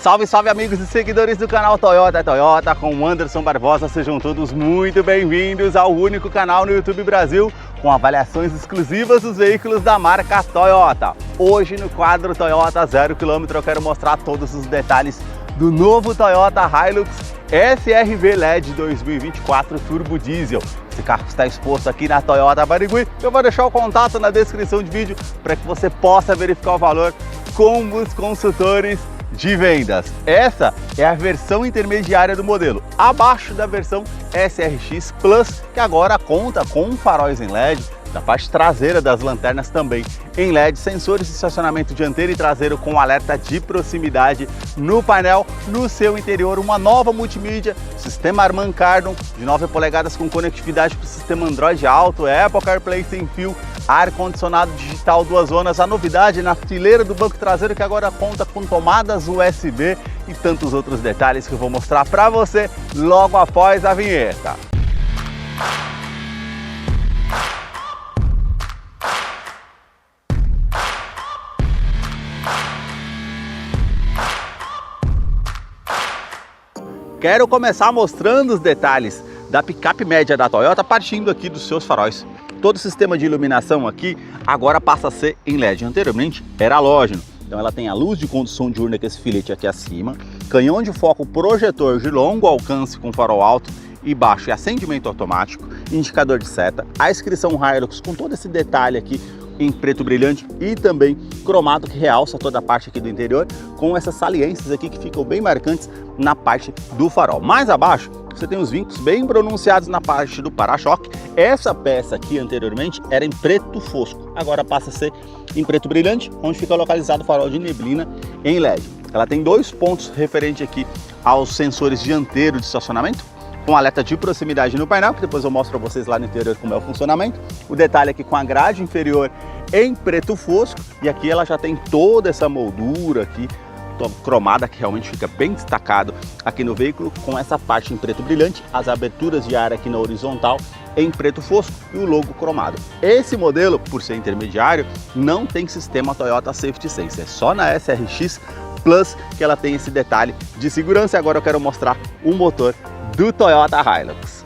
Salve, salve amigos e seguidores do canal Toyota Toyota com o Anderson Barbosa, sejam todos muito bem-vindos ao único canal no YouTube Brasil com avaliações exclusivas dos veículos da marca Toyota. Hoje no quadro Toyota 0 km eu quero mostrar todos os detalhes do novo Toyota Hilux SR-V LED 2024 Turbo Diesel. Esse carro está exposto aqui na Toyota Barigui. Eu vou deixar o contato na descrição do vídeo para que você possa verificar o valor com os consultores de vendas. Essa é a versão intermediária do modelo, abaixo da versão SRX Plus, que agora conta com faróis em LED, na parte traseira das lanternas também em LED, sensores de estacionamento dianteiro e traseiro com alerta de proximidade no painel. No seu interior, uma nova multimídia, sistema Harman Kardon de 9 polegadas com conectividade para o sistema Android Auto, Apple CarPlay sem fio, ar-condicionado digital 2 zonas, a novidade na fileira do banco traseiro que agora conta com tomadas USB e tantos outros detalhes que eu vou mostrar para você logo após a vinheta. Quero começar mostrando os detalhes da picape média da Toyota, partindo aqui dos seus faróis. Todo o sistema de iluminação aqui agora passa a ser em LED. Anteriormente era halógeno. Então ela tem a luz de condução diurna, que é esse filete aqui acima, canhão de foco projetor de longo alcance com farol alto e baixo e acendimento automático, indicador de seta, a inscrição Hilux com todo esse detalhe aqui em preto brilhante e também cromado, que realça toda a parte aqui do interior com essas saliências aqui que ficam bem marcantes na parte do farol. Mais abaixo você tem os vincos bem pronunciados na parte do para-choque. Essa peça aqui anteriormente era em preto fosco, agora passa a ser em preto brilhante, onde fica localizado o farol de neblina em LED. Ela tem dois pontos referente aqui aos sensores dianteiro de estacionamento, com alerta de proximidade no painel, que depois eu mostro para vocês lá no interior como é o funcionamento. O detalhe aqui com a grade inferior em preto fosco, e aqui ela já tem toda essa moldura aqui cromada, que realmente fica bem destacado aqui no veículo, com essa parte em preto brilhante, as aberturas de ar aqui na horizontal em preto fosco e o logo cromado. Esse modelo, por ser intermediário, não tem sistema Toyota Safety Sense, é só na SRX Plus que ela tem esse detalhe de segurança. E agora eu quero mostrar o motor do Toyota Hilux.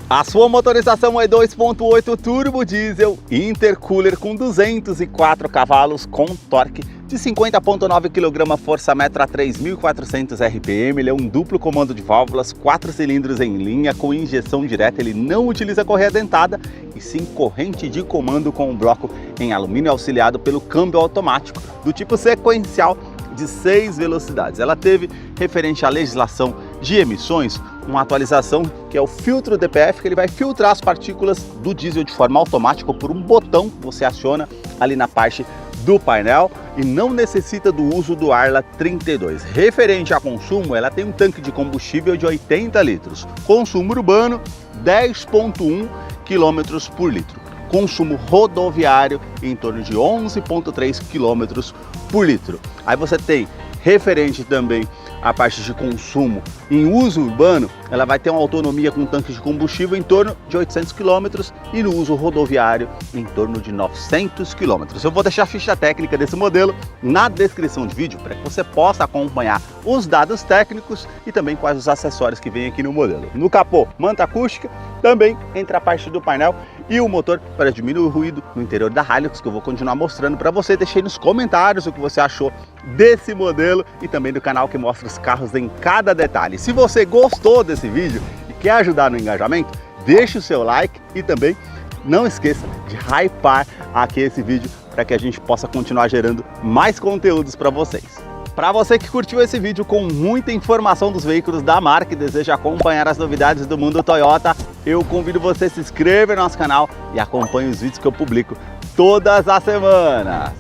A sua motorização é 2.8 turbo diesel intercooler com 204 cavalos com torque de 50.9 kgfm a 3.400 RPM. Ele é um duplo comando de válvulas, 4 cilindros em linha com injeção direta. Ele não utiliza correia dentada e sim corrente de comando com um bloco em alumínio auxiliado pelo câmbio automático do tipo sequencial de 6 velocidades. Ela teve, referente à legislação de emissões, uma atualização que é o filtro DPF, que ele vai filtrar as partículas do diesel de forma automática por um botão que você aciona ali na parte do painel e não necessita do uso do Arla 32. Referente a consumo, ela tem um tanque de combustível de 80 litros, consumo urbano 10.1 km por litro, consumo rodoviário em torno de 11.3 km por litro. Aí você tem, referente também a parte de consumo em uso urbano, ela vai ter uma autonomia com tanque de combustível em torno de 800 km e no uso rodoviário em torno de 900 km. Eu vou deixar a ficha técnica desse modelo na descrição do vídeo para que você possa acompanhar os dados técnicos e também quais os acessórios que vem aqui no modelo. No capô, manta acústica, também entre a parte do painel e o motor para diminuir o ruído no interior da Hilux, que eu vou continuar mostrando para você. Deixe aí nos comentários o que você achou desse modelo e também do canal que mostra os carros em cada detalhe. Se você gostou desse vídeo e quer ajudar no engajamento, deixe o seu like e também não esqueça de hypar aqui esse vídeo para que a gente possa continuar gerando mais conteúdos para vocês. Para você que curtiu esse vídeo com muita informação dos veículos da marca e deseja acompanhar as novidades do mundo Toyota, eu convido você a se inscrever no nosso canal e acompanhe os vídeos que eu publico todas as semanas.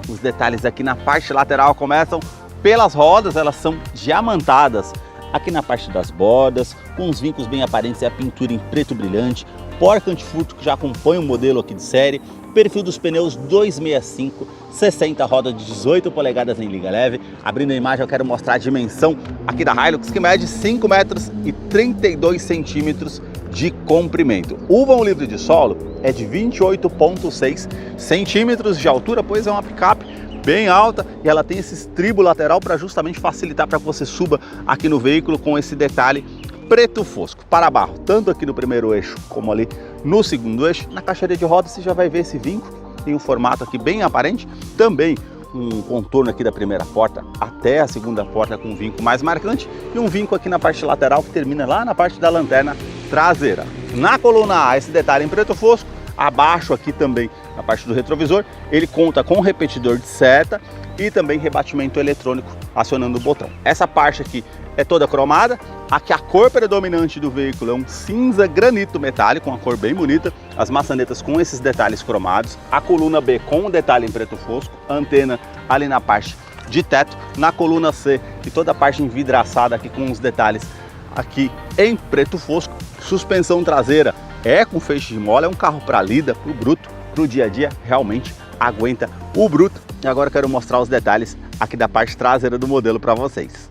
Os detalhes aqui na parte lateral começam pelas rodas, elas são diamantadas aqui na parte das bordas, com os vincos bem aparentes e a pintura em preto brilhante, porca antifurto que já acompanha o modelo aqui de série, perfil dos pneus 265, 60 rodas de 18 polegadas em liga leve. Abrindo a imagem eu quero mostrar a dimensão aqui da Hilux, que mede 5 metros e 32 centímetros de comprimento. O vão livre de solo é de 28,6 centímetros de altura, pois é uma picape bem alta e ela tem esse estribo lateral para justamente facilitar para que você suba aqui no veículo com esse detalhe preto fosco, para barro, tanto aqui no primeiro eixo como ali no segundo eixo. Na caixaria de rodas você já vai ver esse vinco, tem um formato aqui bem aparente, também um contorno aqui da primeira porta até a segunda porta com um vinco mais marcante e um vinco aqui na parte lateral que termina lá na parte da lanterna traseira. Na coluna A, esse detalhe em preto fosco, abaixo aqui também na parte do retrovisor, ele conta com repetidor de seta e também rebatimento eletrônico acionando o botão. Essa parte aqui é toda cromada, aqui a cor predominante do veículo é um cinza granito metálico, uma cor bem bonita, as maçanetas com esses detalhes cromados, a coluna B com um detalhe em preto fosco, a antena ali na parte de teto, na coluna C e toda a parte envidraçada aqui com os detalhes aqui em preto fosco, suspensão traseira é com feixe de mola, é um carro para lida, para o bruto, para o dia a dia, realmente aguenta o bruto. E agora eu quero mostrar os detalhes aqui da parte traseira do modelo para vocês.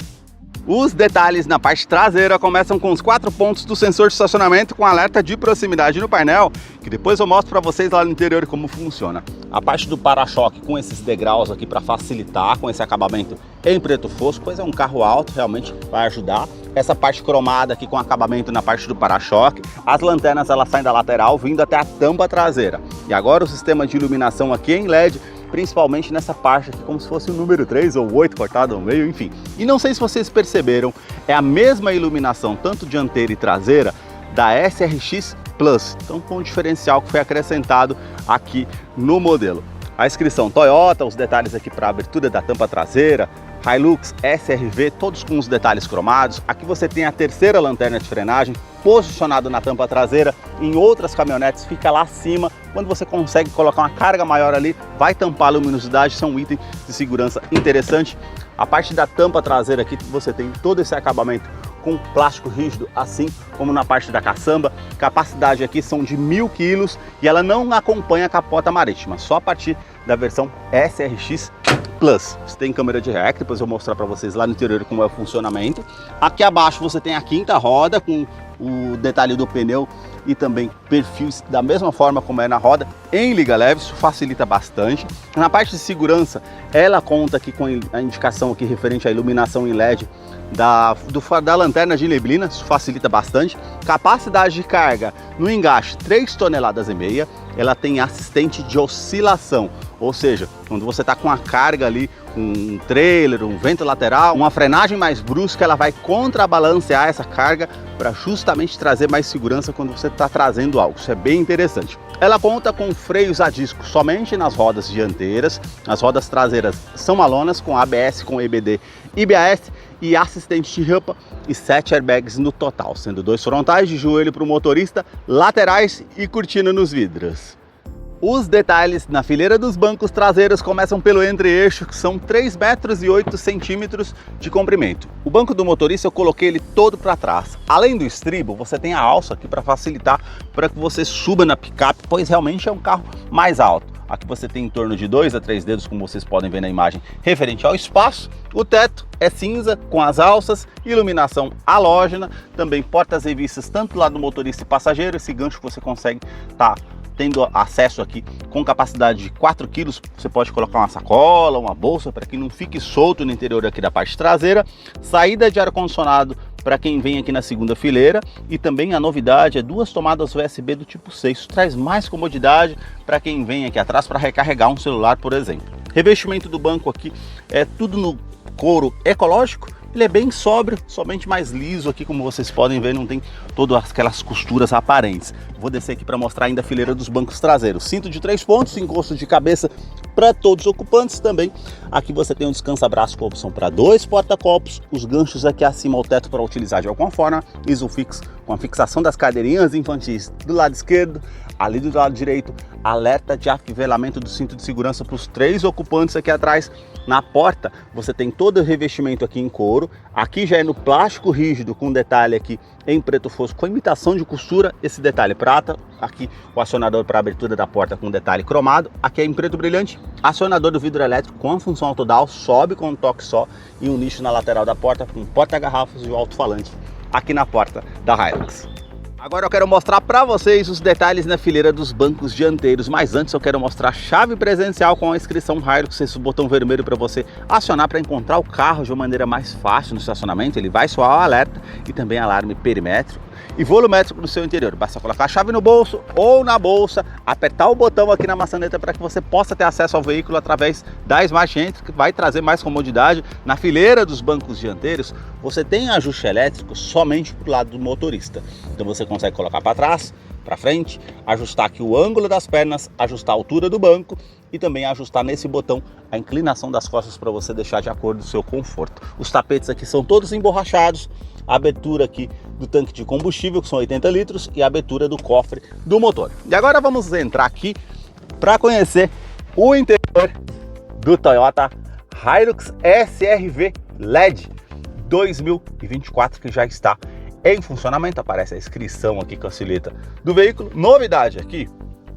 Os detalhes na parte traseira começam com os 4 pontos do sensor de estacionamento com alerta de proximidade no painel, que depois eu mostro para vocês lá no interior como funciona. A parte do para-choque com esses degraus aqui para facilitar, com esse acabamento em preto fosco, pois é um carro alto, realmente vai ajudar. Essa parte cromada aqui com acabamento na parte do para-choque. As lanternas elas saem da lateral vindo até a tampa traseira. E agora o sistema de iluminação aqui em LED, principalmente nessa parte aqui, como se fosse o número 3 ou 8 cortado ao meio, enfim. E não sei se vocês perceberam, é a mesma iluminação, tanto dianteira e traseira, da SRX Plus. Então, com um diferencial que foi acrescentado aqui no modelo. A inscrição Toyota, os detalhes aqui para a abertura da tampa traseira, Hilux, SRV, todos com os detalhes cromados. Aqui você tem a terceira lanterna de frenagem, posicionado na tampa traseira. Em outras caminhonetes fica lá acima, quando você consegue colocar uma carga maior ali, vai tampar a luminosidade, isso é um item de segurança interessante. A parte da tampa traseira aqui você tem todo esse acabamento com plástico rígido, assim como na parte da caçamba. Capacidade aqui são de 1000 kg e ela não acompanha a capota marítima, só a partir da versão SRX Plus. Você tem câmera de ré, depois eu vou mostrar para vocês lá no interior como é o funcionamento. Aqui abaixo você tem a quinta roda com o detalhe do pneu e também perfis da mesma forma como é na roda em liga leve, isso facilita bastante. Na parte de segurança, ela conta aqui com a indicação aqui referente à iluminação em LED da lanterna de neblina, isso facilita bastante. Capacidade de carga no engaste 3,5 toneladas, ela tem assistente de oscilação, ou seja, quando você está com a carga ali, um trailer, um vento lateral, uma frenagem mais brusca, ela vai contrabalancear essa carga para justamente trazer mais segurança quando você está trazendo algo. Isso é bem interessante. Ela conta com freios a disco somente nas rodas dianteiras, as rodas traseiras são alonas com ABS, com EBD e BAS e assistente de rampa e 7 airbags no total, sendo 2 frontais de joelho para o motorista, laterais e cortina nos vidros. Os detalhes na fileira dos bancos traseiros começam pelo entre-eixo, que são 3,8 metros de comprimento. O banco do motorista eu coloquei ele todo para trás. Além do estribo, você tem a alça aqui para facilitar para que você suba na picape, pois realmente é um carro mais alto. Aqui você tem em torno de 2 a 3 dedos, como vocês podem ver na imagem, referente ao espaço. O teto é cinza com as alças, iluminação halógena, também portas revistas tanto lá do motorista e passageiro, esse gancho que você consegue tendo acesso aqui com capacidade de 4 kg, você pode colocar uma sacola, uma bolsa para que não fique solto no interior aqui da parte traseira. Saída de ar-condicionado para quem vem aqui na segunda fileira e também a novidade é 2 tomadas USB do tipo 6, isso traz mais comodidade para quem vem aqui atrás para recarregar um celular, por exemplo. Revestimento do banco aqui é tudo no couro ecológico. Ele é bem sóbrio, somente mais liso aqui, como vocês podem ver, não tem todas aquelas costuras aparentes. Vou descer aqui para mostrar ainda a fileira dos bancos traseiros. Cinto de 3 pontos, encosto de cabeça para todos os ocupantes também. Aqui você tem um descansa-braço com opção para 2 porta-copos, os ganchos aqui acima ao teto para utilizar de alguma forma, Isofix com a fixação das cadeirinhas infantis do lado esquerdo, ali do lado direito, alerta de afivelamento do cinto de segurança para os 3 ocupantes aqui atrás. Na porta você tem todo o revestimento aqui em couro, aqui já é no plástico rígido com detalhe aqui em preto fosco com imitação de costura, esse detalhe prata, aqui o acionador para abertura da porta com detalhe cromado, aqui é em preto brilhante, acionador do vidro elétrico com a função autodial, sobe com um toque só e um nicho na lateral da porta com porta-garrafas e o alto-falante aqui na porta da Hilux. Agora eu quero mostrar para vocês os detalhes na fileira dos bancos dianteiros, mas antes eu quero mostrar a chave presencial com a inscrição Hilux, esse botão vermelho para você acionar para encontrar o carro de uma maneira mais fácil no estacionamento. Ele vai soar o alerta e também alarme perimétrico e volumétrico no seu interior. Basta colocar a chave no bolso ou na bolsa, apertar o botão aqui na maçaneta para que você possa ter acesso ao veículo através da Smart Entry, que vai trazer mais comodidade. Na fileira dos bancos dianteiros, você tem ajuste elétrico somente para o lado do motorista. Então você consegue colocar para trás, para frente, ajustar aqui o ângulo das pernas, ajustar a altura do banco e também ajustar nesse botão a inclinação das costas para você deixar de acordo com o seu conforto. Os tapetes aqui são todos emborrachados, a abertura aqui do tanque de combustível, que são 80 litros, e a abertura do cofre do motor. E agora vamos entrar aqui para conhecer o interior do Toyota Hilux SR-V LED 2024, que já está em funcionamento. Aparece a inscrição aqui com a silhueta do veículo. Novidade aqui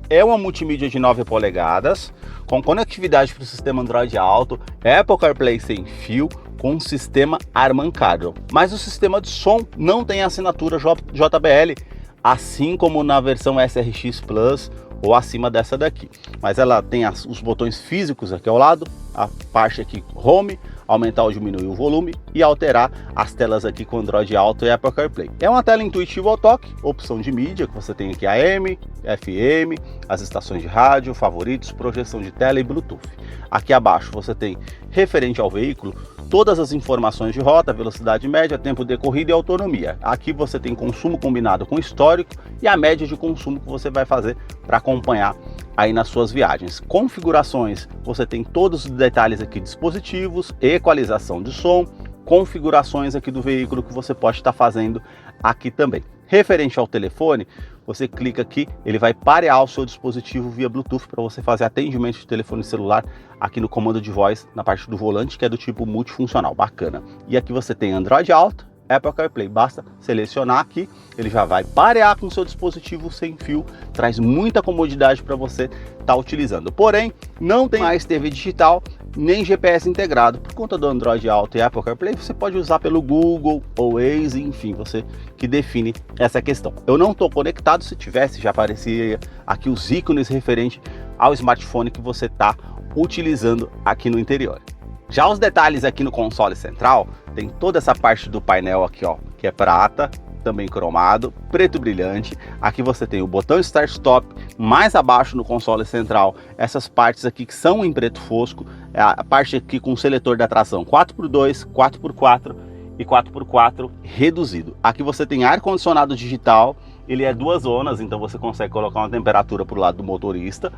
é uma multimídia de 9 polegadas com conectividade para o sistema Android Auto, Apple CarPlay sem fio, com sistema Harman Kardon. Mas o sistema de som não tem assinatura JBL, assim como na versão SRX Plus ou acima dessa daqui. Mas ela tem os botões físicos aqui ao lado, a parte aqui Home, aumentar ou diminuir o volume e alterar as telas aqui com Android Auto e Apple CarPlay. É uma tela intuitiva ao toque, opção de mídia, que você tem aqui AM, FM, as estações de rádio, favoritos, projeção de tela e Bluetooth. Aqui abaixo você tem, referente ao veículo, todas as informações de rota, velocidade média, tempo decorrido e autonomia. Aqui você tem consumo combinado com histórico e a média de consumo que você vai fazer para acompanhar aí nas suas viagens. Configurações, você tem todos os detalhes aqui, dispositivos, equalização de som, configurações aqui do veículo que você pode estar fazendo aqui também. Referente ao telefone, você clica aqui, ele vai parear o seu dispositivo via Bluetooth para você fazer atendimento de telefone celular aqui no comando de voz, na parte do volante, que é do tipo multifuncional, bacana. E aqui você tem Android Auto, Apple CarPlay, basta selecionar aqui, ele já vai parear com o seu dispositivo sem fio, traz muita comodidade para você estar utilizando. Porém, não tem mais TV digital, nem GPS integrado. Por conta do Android Auto e Apple CarPlay, você pode usar pelo Google ou Waze, enfim, você que define essa questão. Eu não estou conectado, se tivesse já aparecia aqui os ícones referente ao smartphone que você está utilizando aqui no interior. Já os detalhes aqui no console central, tem toda essa parte do painel aqui, ó, que é prata, também cromado, preto brilhante. Aqui você tem o botão Start Stop, mais abaixo no console central, essas partes aqui que são em preto fosco, a parte aqui com o seletor da tração 4x2, 4x4 e 4x4 reduzido. Aqui você tem ar-condicionado digital, ele é 2 zonas, então você consegue colocar uma temperatura para o lado do motorista,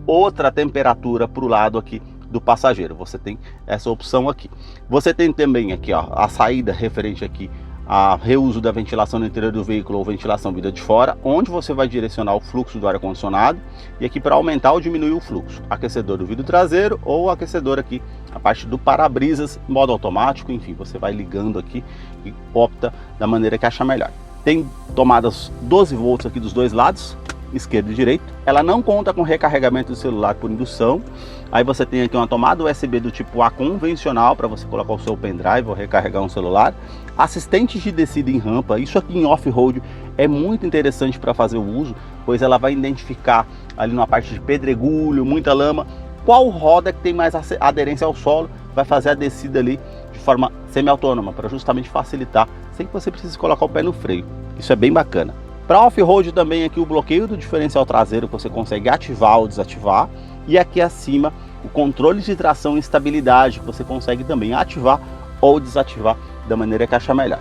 outra temperatura para o lado aqui do passageiro. Você tem essa opção aqui. Você tem também aqui, ó, a saída referente aqui a reuso da ventilação no interior do veículo ou ventilação vinda de fora, onde você vai direcionar o fluxo do ar-condicionado, e aqui para aumentar ou diminuir o fluxo, aquecedor do vidro traseiro ou aquecedor aqui, a parte do para-brisas, modo automático, enfim, você vai ligando aqui e opta da maneira que achar melhor. Tem tomadas 12 volts aqui dos dois lados, esquerdo e direito. Ela não conta com recarregamento do celular por indução. Aí você tem aqui uma tomada USB do tipo A convencional para você colocar o seu pendrive ou recarregar um celular. Assistente de descida em rampa, isso aqui em off-road é muito interessante para fazer o uso, pois ela vai identificar ali numa parte de pedregulho, muita lama, qual roda que tem mais aderência ao solo, vai fazer a descida ali de forma semi-autônoma, para justamente facilitar, sem que você precise colocar o pé no freio. Isso é bem bacana. Para off-road também aqui o bloqueio do diferencial traseiro, que você consegue ativar ou desativar, e aqui acima o controle de tração e estabilidade, que você consegue também ativar ou desativar da maneira que achar melhor.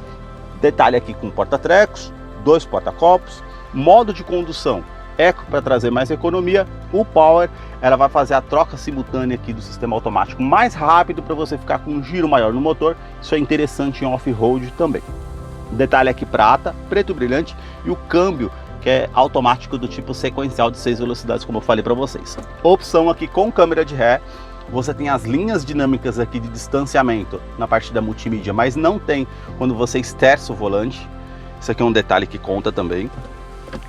Detalhe aqui com porta-trecos, 2 porta-copos, modo de condução Eco para trazer mais economia, o Power, ela vai fazer a troca simultânea aqui do sistema automático mais rápido para você ficar com um giro maior no motor. Isso é interessante em off-road também. Detalhe aqui prata, preto brilhante, e o câmbio que é automático do tipo sequencial de 6 velocidades, como eu falei para vocês. Opção aqui com câmera de ré, você tem as linhas dinâmicas aqui de distanciamento na parte da multimídia, mas não tem quando você esterça o volante. Isso aqui é um detalhe que conta também.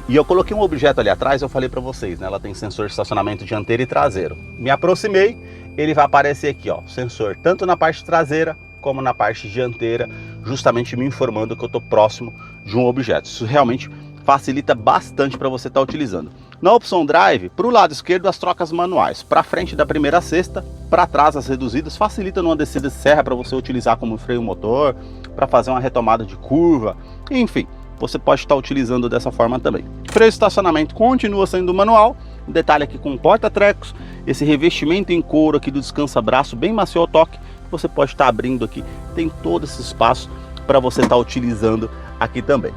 E eu coloquei um objeto ali atrás, eu falei para vocês, né? Ela tem sensor de estacionamento dianteiro e traseiro. Me aproximei, ele vai aparecer aqui, ó, sensor tanto na parte traseira como na parte dianteira, justamente me informando que eu estou próximo de um objeto. Isso realmente facilita bastante para você estar utilizando. Na opção Drive, para o lado esquerdo as trocas manuais, para frente da primeira a sexta, para trás as reduzidas, facilita numa descida de serra para você utilizar como freio motor, para fazer uma retomada de curva, enfim, você pode estar utilizando dessa forma também. Freio de estacionamento continua sendo manual, um detalhe aqui com porta-trecos, esse revestimento em couro aqui do descansa-braço bem macio ao toque, você pode estar abrindo aqui, tem todo esse espaço para você estar utilizando aqui também.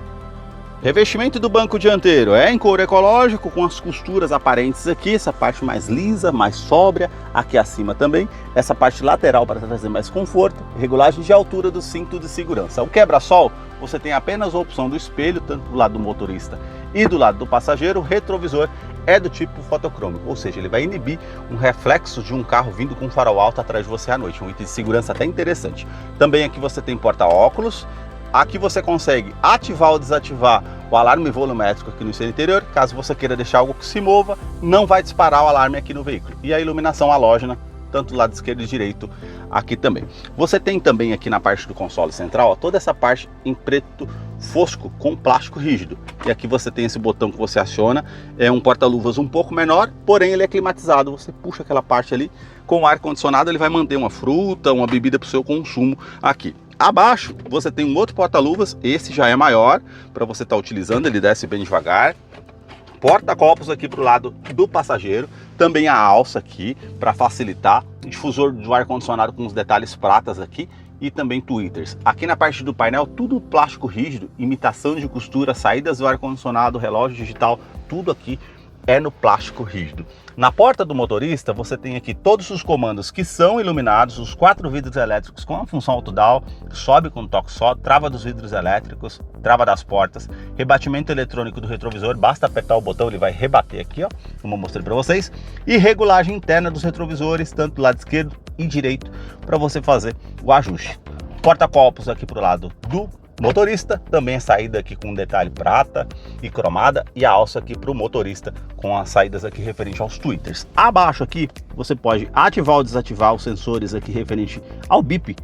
Revestimento do banco dianteiro é em couro ecológico, com as costuras aparentes aqui, essa parte mais lisa, mais sóbria, aqui acima também, essa parte lateral para trazer mais conforto, regulagem de altura do cinto de segurança. O quebra-sol, você tem apenas a opção do espelho, tanto do lado do motorista e do lado do passageiro. O retrovisor é do tipo fotocrômico, ou seja, ele vai inibir um reflexo de um carro vindo com farol alto atrás de você à noite, um item de segurança até interessante. Também aqui você tem porta-óculos. Aqui você consegue ativar ou desativar o alarme volumétrico aqui no seu interior. Caso você queira deixar algo que se mova, não vai disparar o alarme aqui no veículo. E a iluminação halógena, tanto do lado esquerdo e direito aqui também. Você tem também aqui na parte do console central, ó, toda essa parte em preto fosco com plástico rígido. E aqui você tem esse botão que você aciona, é um porta-luvas um pouco menor, porém ele é climatizado. Você puxa aquela parte ali, com o ar-condicionado ele vai manter uma fruta, uma bebida para o seu consumo aqui. Abaixo você tem um outro porta-luvas, esse já é maior, para você estar utilizando, ele desce bem devagar. Porta-copos aqui para o lado do passageiro, também a alça aqui para facilitar, difusor do ar-condicionado com os detalhes pratas aqui e também tweeters. Aqui na parte do painel tudo plástico rígido, imitação de costura, saídas do ar-condicionado, relógio digital, tudo aqui é no plástico rígido. Na porta do motorista você tem aqui todos os comandos que são iluminados, os 4 vidros elétricos com a função auto-down, sobe com um toque só, trava dos vidros elétricos, trava das portas, rebatimento eletrônico do retrovisor, basta apertar o botão, ele vai rebater aqui, ó, como eu mostrei para vocês, e regulagem interna dos retrovisores, tanto do lado esquerdo e direito, para você fazer o ajuste. Porta-copos aqui para o lado do motorista, também a saída aqui com detalhe prata e cromada, e a alça aqui para o motorista com as saídas aqui referente aos tweeters. Abaixo aqui você pode ativar ou desativar os sensores aqui referente ao bip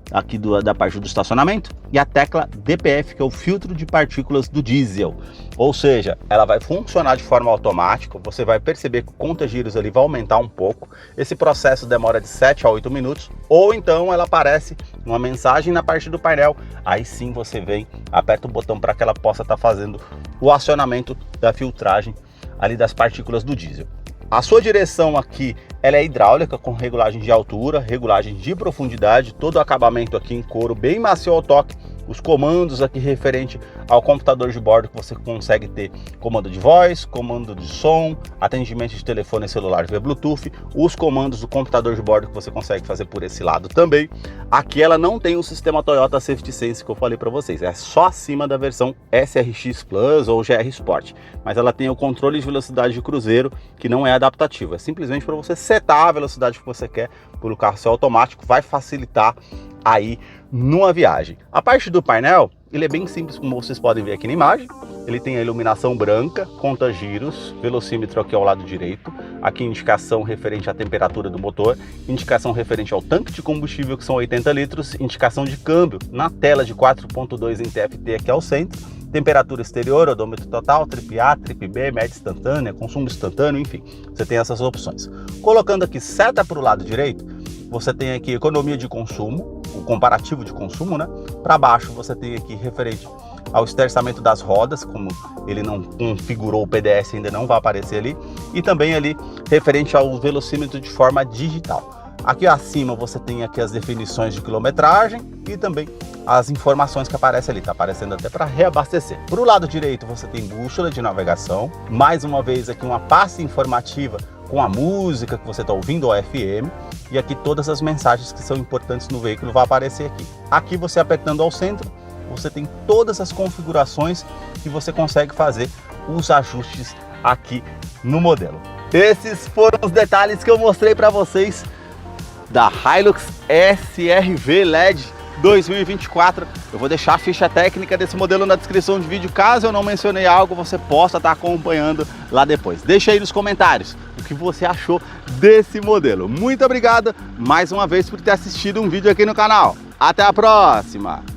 aqui da parte do estacionamento, e a tecla DPF, que é o filtro de partículas do diesel, ou seja, ela vai funcionar de forma automática. Você vai perceber que o conta-giros ali vai aumentar um pouco, esse processo demora de 7 a 8 minutos, ou então ela aparece uma mensagem na parte do painel, aí sim você vem, aperta o botão para que ela possa estar fazendo o acionamento da filtragem ali das partículas do diesel. A sua direção aqui, ela é hidráulica, com regulagem de altura, regulagem de profundidade, todo o acabamento aqui em couro bem macio ao toque. Os comandos aqui referente ao computador de bordo, que você consegue ter comando de voz, comando de som, atendimento de telefone celular via Bluetooth, os comandos do computador de bordo que você consegue fazer por esse lado também. Aqui ela não tem o sistema Toyota Safety Sense que eu falei para vocês, é só acima da versão SRX Plus ou GR Sport, mas ela tem o controle de velocidade de cruzeiro, que não é adaptativo, é simplesmente para você setar a velocidade que você quer por o carro ser automático, vai facilitar aí numa viagem. A parte do painel, ele é bem simples, como vocês podem ver aqui na imagem. Ele tem a iluminação branca, conta-giros, velocímetro aqui ao lado direito, aqui indicação referente à temperatura do motor, indicação referente ao tanque de combustível, que são 80 litros, indicação de câmbio na tela de 4.2 em TFT aqui ao centro, temperatura exterior, odômetro total, trip A, trip B, média instantânea, consumo instantâneo, enfim, você tem essas opções. Colocando aqui seta para o lado direito, você tem aqui economia de consumo, o comparativo de consumo, né? Para baixo você tem aqui referente ao esterçamento das rodas, como ele não configurou o PDS, ainda não vai aparecer ali, e também ali referente ao velocímetro de forma digital. Aqui acima você tem aqui as definições de quilometragem e também as informações que aparecem ali, tá aparecendo até para reabastecer. Para o lado direito você tem bússola de navegação, mais uma vez aqui uma pasta informativa com a música que você está ouvindo, o FM, e aqui todas as mensagens que são importantes no veículo vão aparecer aqui. Aqui você apertando ao centro, você tem todas as configurações que você consegue fazer os ajustes aqui no modelo. Esses foram os detalhes que eu mostrei para vocês da Hilux SR-V LED 2024. Eu vou deixar a ficha técnica desse modelo na descrição de vídeo. Caso eu não mencionei algo, você possa estar acompanhando lá depois. Deixa aí nos comentários o que você achou desse modelo. Muito obrigado mais uma vez por ter assistido um vídeo aqui no canal. Até a próxima!